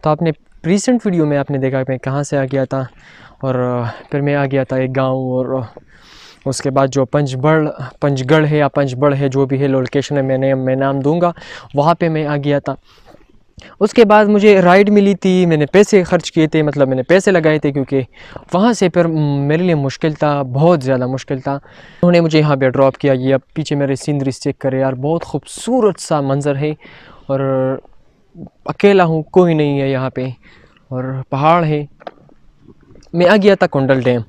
तो आपने recent video में आपने देखा मैं कहाँ से आ गया था, और फिर मैं आ गया था एक गांव, और उसके बाद जो पंचगढ़ है या पंचबढ़ है, जो भी है लोकेशन है, मैं नाम दूंगा, वहाँ पे मैं आ गया था। उसके बाद मुझे राइड मिली थी, मैंने पैसे खर्च किए थे, मतलब मैंने पैसे लगाए थे, क्योंकि वहाँ से फिर मेरे लिए मुश्किल था, बहुत ज़्यादा मुश्किल था। उन्होंने मुझे यहाँ पे ड्रॉप किया। ये अब पीछे मेरे सीनरी चेक करे यार, बहुत खूबसूरत सा मंज़र है, और अकेला हूँ, कोई नहीं है यहाँ पे, और पहाड़ है। मैं आ गया था कुंडल डैम।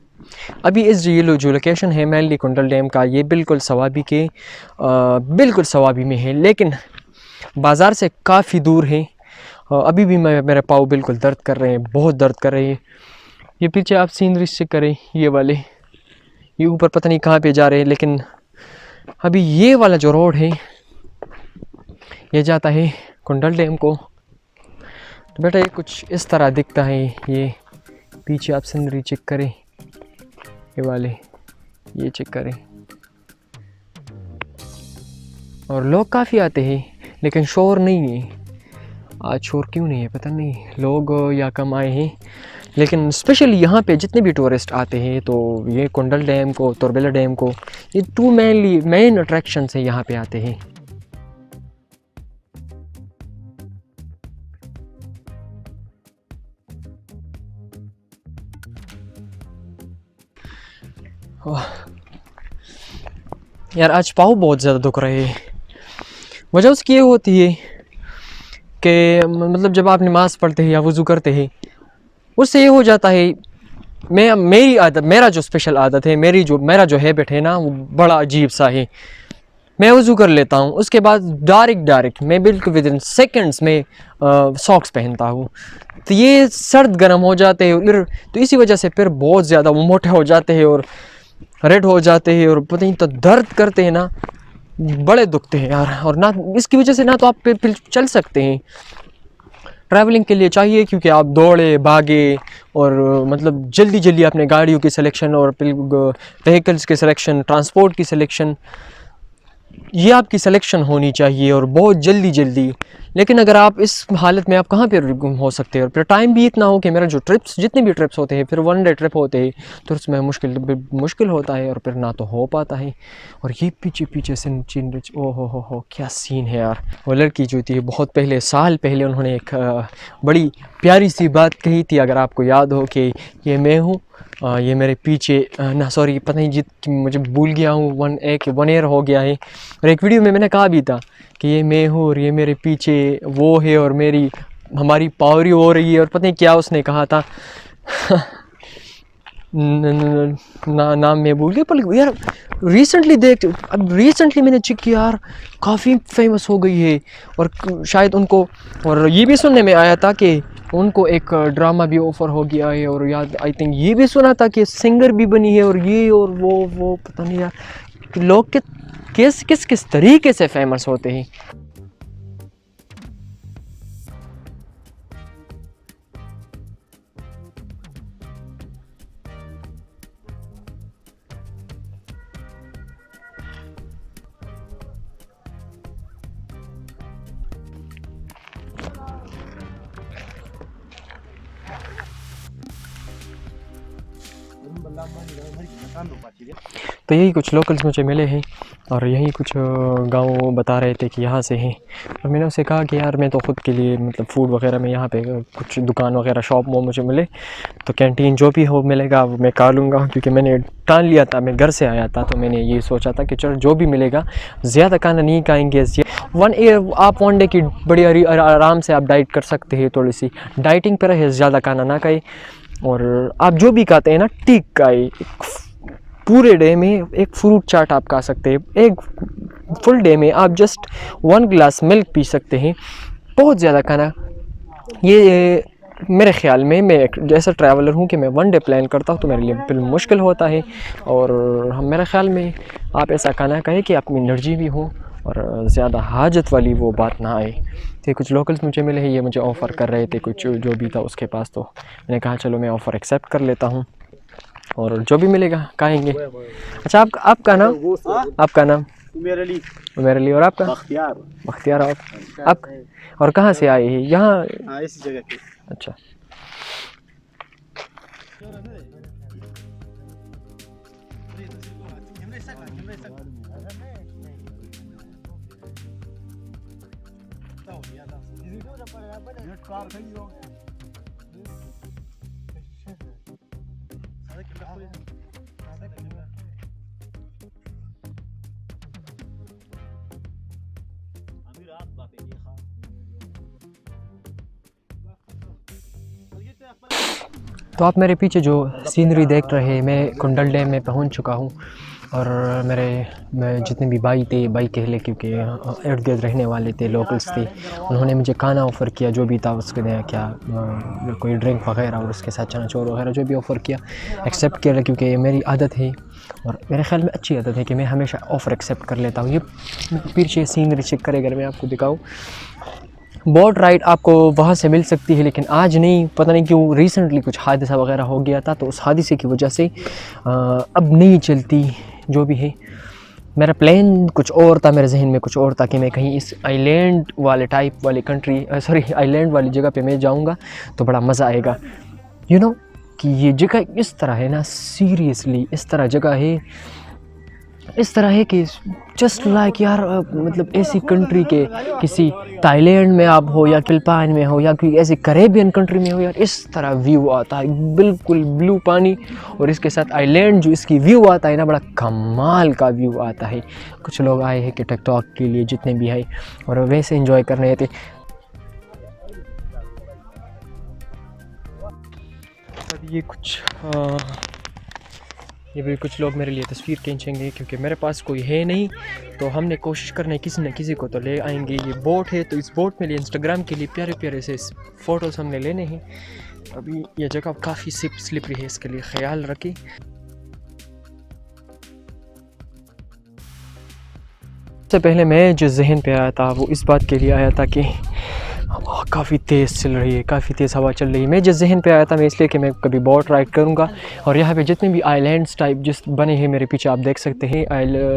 अभी इस जो लोकेशन है मैनली कुंडल डैम का, ये बिल्कुल सवाबी के बिल्कुल सवाबी में है, लेकिन बाज़ार से काफ़ी दूर है। अभी भी मेरे पाँव बिल्कुल दर्द कर रहे हैं, बहुत दर्द कर रहे हैं। ये पीछे आप सीनरी चेक करें, ये वाले, ये ऊपर पता नहीं कहाँ पे जा रहे हैं, लेकिन अभी ये वाला जो रोड है ये जाता है कुंडल डैम को। तो बेटा ये कुछ इस तरह दिखता है। ये पीछे आप सीनरी चेक करें, ये वाले, ये चेक करें, और लोग काफ़ी आते हैं, लेकिन शोर नहीं है। आज शोर क्यों नहीं है पता नहीं, लोग या कम आए हैं। लेकिन स्पेशली यहाँ पे जितने भी टूरिस्ट आते हैं, तो ये कुंडल डैम को, तोरबेला डैम को, ये टू मेन अट्रैक्शन से यहाँ पे आते हैं। यार आज पाँव बहुत ज़्यादा दुख रहे हैं। वजह उसकी ये होती है कि मतलब जब आप नमाज पढ़ते हैं या वज़ू करते हैं, उससे ये हो जाता है, मेरी आदत, मेरा जो स्पेशल आदत है, मेरा जो हैबिट है ना, वो बड़ा अजीब सा है। मैं वज़ू कर लेता हूँ, उसके बाद डायरेक्ट मैं बिल्कुल विद इन सेकेंड्स में सॉक्स पहनता हूँ। तो ये सर्द गर्म हो जाते हैं, तो इसी वजह से फिर बहुत ज़्यादा वो मोटे हो जाते हैं और रेड हो जाते हैं, और पता नहीं तो दर्द करते हैं ना, बड़े दुखते हैं यार। और ना इसकी वजह से ना तो आप फिर चल सकते हैं ट्रैवलिंग के लिए चाहिए, क्योंकि आप दौड़े भागे, और मतलब जल्दी अपने गाड़ियों की सिलेक्शन और व्हीकल्स के सिलेक्शन, ट्रांसपोर्ट की सिलेक्शन, ये आपकी सिलेक्शन होनी चाहिए, और बहुत जल्दी। लेकिन अगर आप इस हालत में, आप कहाँ पे हो सकते हैं, और फिर टाइम भी इतना हो कि मेरा जो जितने भी ट्रिप्स होते हैं, फिर वन डे ट्रिप होते हैं, तो उसमें मुश्किल होता है, और फिर ना तो हो पाता है। और ये पीछे से ओ हो क्या सीन है यार। वो लड़की जो थी बहुत पहले, साल पहले, उन्होंने एक बड़ी प्यारी सी बात कही थी, अगर आपको याद हो, कि ये मैं हूँ, ये मेरे पीछे ना सॉरी पता नहीं मुझे भूल गया हूँ, 1 ईयर हो गया है। और एक वीडियो में मैंने कहा भी था कि ये मैं हूँ, और ये मेरे पीछे वो है, और हमारी पावरी हो रही है, और पता नहीं क्या उसने कहा था। नाम मैं भूल गया, पर यार रिसेंटली मैंने चेक किया यार, काफ़ी फेमस हो गई है। और शायद उनको, और ये भी सुनने में आया था कि उनको एक ड्रामा भी ऑफ़र हो गया है, और याद आई थिंक ये भी सुना था कि सिंगर भी बनी है, और ये और वो पता नहीं यार, लोग किस तरीके से फेमस होते हैं। तो यही कुछ लोकल्स मुझे मिले हैं, और यही कुछ गाँव बता रहे थे कि यहाँ से हैं। और मैंने उससे कहा कि यार मैं तो ख़ुद के लिए मतलब फ़ूड वगैरह में यहाँ पे कुछ दुकान वगैरह शॉप वो मुझे मिले, तो कैंटीन जो भी हो मिलेगा वो मैं खा लूँगा, क्योंकि मैंने ठान लिया था, मैं घर से आया था, तो मैंने ये सोचा था कि चलो जो भी मिलेगा, ज़्यादा खाना नहीं खाएँगे। 1 डे की बड़ी आराम से आप डाइट कर सकते हैं, थोड़ी सी डाइटिंग पर है, ज़्यादा खाना ना खाए, और आप जो भी खाते हैं ना ठीक खाए। पूरे डे में एक फ्रूट चाट आप खा सकते हैं, एक फुल डे में आप जस्ट 1 गिलास मिल्क पी सकते हैं। बहुत ज़्यादा खाना, ये मेरे ख़्याल में, मैं एक जैसा ट्रैवलर हूँ कि मैं 1 डे प्लान करता हूँ, तो मेरे लिए बिल्कुल मुश्किल होता है। और मेरे ख़्याल में आप ऐसा खाना खाएं कि आप में एनर्जी भी हो, और ज़्यादा हाजत वाली वो बात ना आए। तो कुछ लोकल्स मुझे मिले हैं, ये मुझे ऑफ़र कर रहे थे कुछ जो भी था उसके पास, तो मैंने कहा चलो मैं ऑफ़र एक्सेप्ट कर लेता हूँ, और जो भी मिलेगा खाएंगे। अच्छा आपका नाम? उमेर अली। उमेर अली। और आपका? बख्तियार। बख्तियार। आप और कहाँ से आए हैं यहाँ? हाँ, इसी जगह के। अच्छा। तो आप मेरे पीछे जो सीनरी देख रहे हैं, मैं कुंडल डैम में पहुंच चुका हूं और मैं जितने भी भाई थे, भाई कह ले क्योंकि इर्द गिर्द रहने वाले थे, लोकल्स थे, उन्होंने मुझे खाना ऑफ़र किया जो भी था उसके लिए, क्या कोई ड्रिंक वगैरह और उसके साथ चनाचोर वगैरह जो भी ऑफ़र किया एक्सेप्ट किया, क्योंकि मेरी आदत है और मेरे ख्याल में अच्छी आदत है कि मैं हमेशा ऑफ़र एक्सेप्ट कर लेता हूँ। ये पीछे सीनरी चेक करे अगर मैं आपको दिखाऊँ, बोट राइड आपको वहाँ से मिल सकती है, लेकिन आज नहीं, पता नहीं क्यों रिसेंटली कुछ हादसा वगैरह हो गया था, तो उस हादसे की वजह से अब नहीं चलती। जो भी है, मेरा प्लान कुछ और था, मेरे जहन में कुछ और था कि मैं कहीं इस आइलैंड वाले टाइप वाली कंट्री आइलैंड वाली जगह पे मैं जाऊंगा तो बड़ा मज़ा आएगा। यू नो कि ये जगह इस तरह है ना, सीरियसली इस तरह जगह है, इस तरह है कि जस्ट लाइक यार, मतलब ऐसी कंट्री के किसी थाईलैंड में आप हो या फिलिपाइन में हो या कोई ऐसी कैरेबियन कंट्री में हो यार, इस तरह व्यू आता है, बिल्कुल ब्लू पानी और इसके साथ आइलैंड जो इसकी व्यू आता है ना, बड़ा कमाल का व्यू आता है। कुछ लोग आए हैं कि टिकटॉक के लिए, जितने भी है, और वैसे एंजॉय करने थे। अब ये भी कुछ लोग मेरे लिए तस्वीर खींचेंगे क्योंकि मेरे पास कोई है नहीं, तो हमने कोशिश करनी किसी न किसी को तो ले आएंगे। ये बोट है तो इस बोट में लिए इंस्टाग्राम के लिए प्यारे प्यारे से फ़ोटोज़ हमने लेने हैं। अभी ये जगह काफ़ी स्लिपरी है, इसके लिए ख्याल रखें। सबसे पहले मैं जो जहन पे आया था वो इस बात के लिए आया था कि काफ़ी तेज़ चल रही है, काफ़ी तेज़ हवा चल रही है। मैं जिस जहन पे आया था मैं इसलिए कि मैं कभी बोट राइड करूँगा, और यहाँ पे जितने भी आइलैंड्स टाइप जिस बने हैं मेरे पीछे आप देख सकते हैं,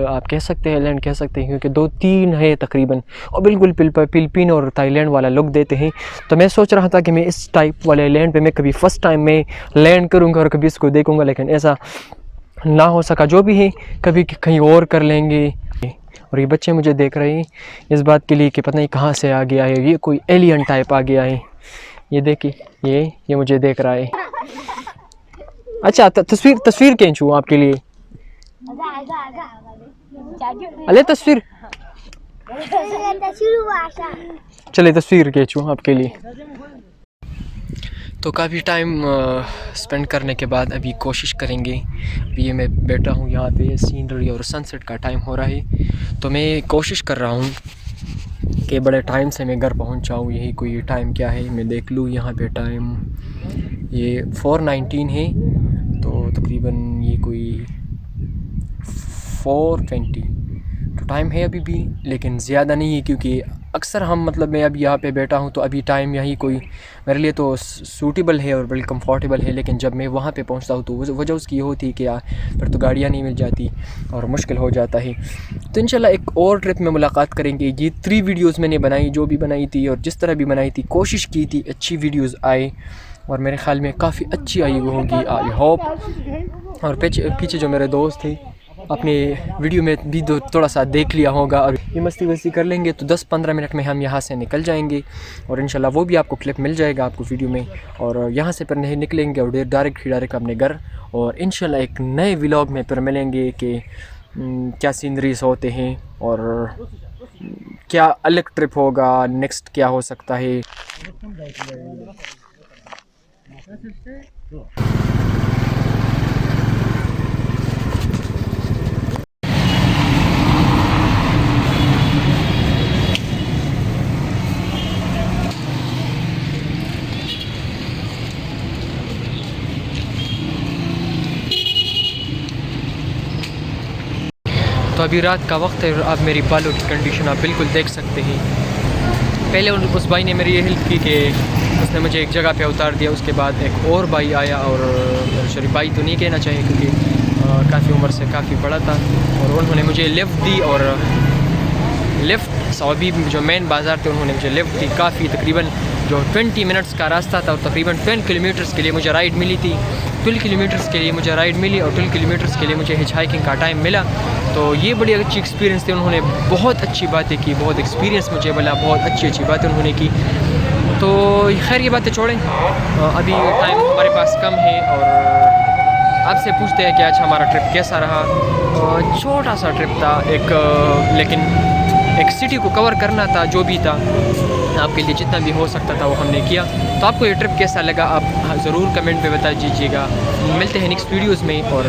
आप कह सकते हैं आइलैंड कह सकते हैं, क्योंकि 2-3 है तकरीबन, और बिल्कुल फिलिपीन और थाईलैंड वाला लुक देते हैं। तो मैं सोच रहा था कि मैं इस टाइप वाले आइलैंड पर मैं कभी फ़र्स्ट टाइम में लैंड करूँगा और कभी इसको देखूँगा, लेकिन ऐसा ना हो सका। जो भी है कभी कहीं और कर लेंगे। और ये बच्चे मुझे देख रहे हैं इस बात के लिए कि पता नहीं कहाँ से आ गया है, ये कोई एलियन टाइप आ गया है। ये देखिए, ये मुझे देख रहा है। अच्छा, तस्वीर खींचूं आपके लिए? अले तस्वीर, चले तस्वीर खींचूं आपके लिए। तो काफ़ी टाइम स्पेंड करने के बाद अभी कोशिश करेंगे। अभी ये मैं बैठा हूँ यहाँ पे, सीनरी और सनसेट का टाइम हो रहा है, तो मैं कोशिश कर रहा हूँ कि बड़े टाइम से मैं घर पहुँच जाऊँ। यही कोई टाइम क्या है मैं देख लूँ, यहाँ पे टाइम ये 4:19 है, तो तकरीबन ये कोई 4:20 तो टाइम है अभी भी, लेकिन ज़्यादा नहीं है, क्योंकि अक्सर हम मतलब मैं अभी यहाँ पे बैठा हूँ तो अभी टाइम यही कोई मेरे लिए तो सूटेबल है और बड़ी कंफर्टेबल है, लेकिन जब मैं वहाँ पे पहुँचता हूँ तो वजह उसकी ये होती है कि यार फिर तो गाड़ियाँ नहीं मिल जाती और मुश्किल हो जाता है। तो इंशाल्लाह एक और ट्रिप में मुलाकात करेंगे। ये 3 वीडियोज़ मैंने बनाई, जो भी बनाई थी और जिस तरह भी बनाई थी, कोशिश की थी अच्छी वीडियोज़ आए, और मेरे ख़्याल में काफ़ी अच्छी आई होंगी, आई होप। और पीछे जो मेरे दोस्त थे अपने वीडियो में भी थोड़ा सा देख लिया होगा, और ये मस्ती वस्ती कर लेंगे तो 10-15 मिनट में हम यहाँ से निकल जाएंगे, और इंशाल्लाह वो भी आपको क्लिप मिल जाएगा आपको वीडियो में। और यहाँ से फिर नहीं निकलेंगे और डायरेक्ट अपने घर, और इंशाल्लाह एक नए व्लॉग में फिर मिलेंगे कि क्या सीनरीज होते हैं और क्या अलग ट्रिप होगा, नेक्स्ट क्या हो सकता है। तो अभी रात का वक्त है और अब मेरी बालों की कंडीशन आप बिल्कुल देख सकते हैं। पहले उस भाई ने मेरी ये हेल्प की कि उसने मुझे एक जगह पे उतार दिया, उसके बाद एक और भाई आया, और सॉरी भाई तो नहीं कहना चाहिए क्योंकि काफ़ी उम्र से काफ़ी बड़ा था, और उन्होंने मुझे लिफ्ट दी, और लिफ्ट सऊदी जो मेन बाज़ार थे उन्होंने मुझे लिफ्ट दी। काफ़ी तकरीबन जो 20 मिनट्स का रास्ता था, और तकरीबन 10 किलोमीटर्स के लिए मुझे राइड मिली थी। 12 किलोमीटर्स के लिए मुझे राइड मिली, और 12 किलोमीटर्स के लिए मुझे हिच हाइकिंग का टाइम मिला। तो ये बड़ी अच्छी एक्सपीरियंस थी। उन्होंने बहुत अच्छी बातें की, बहुत एक्सपीरियंस मुझे मिला, बहुत अच्छी बातें उन्होंने की। तो खैर ये बातें छोड़ें, अभी टाइम हमारे पास कम है, और आपसे पूछते हैं कि आज हमारा ट्रिप कैसा रहा। छोटा सा ट्रिप था एक, लेकिन एक सिटी को कवर करना था, जो भी था आपके लिए जितना भी हो सकता था वो हमने किया। तो आपको ये ट्रिप कैसा लगा आप ज़रूर कमेंट पे बता दीजिएगा। मिलते हैं नेक्स्ट वीडियोस में और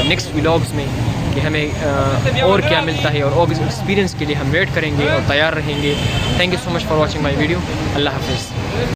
नेक्स्ट व्लॉग्स में, कि हमें और क्या मिलता है, और एक्सपीरियंस के लिए हम वेट करेंगे और तैयार रहेंगे। Thank you so much for watching my video. अल्लाह हाफिज़।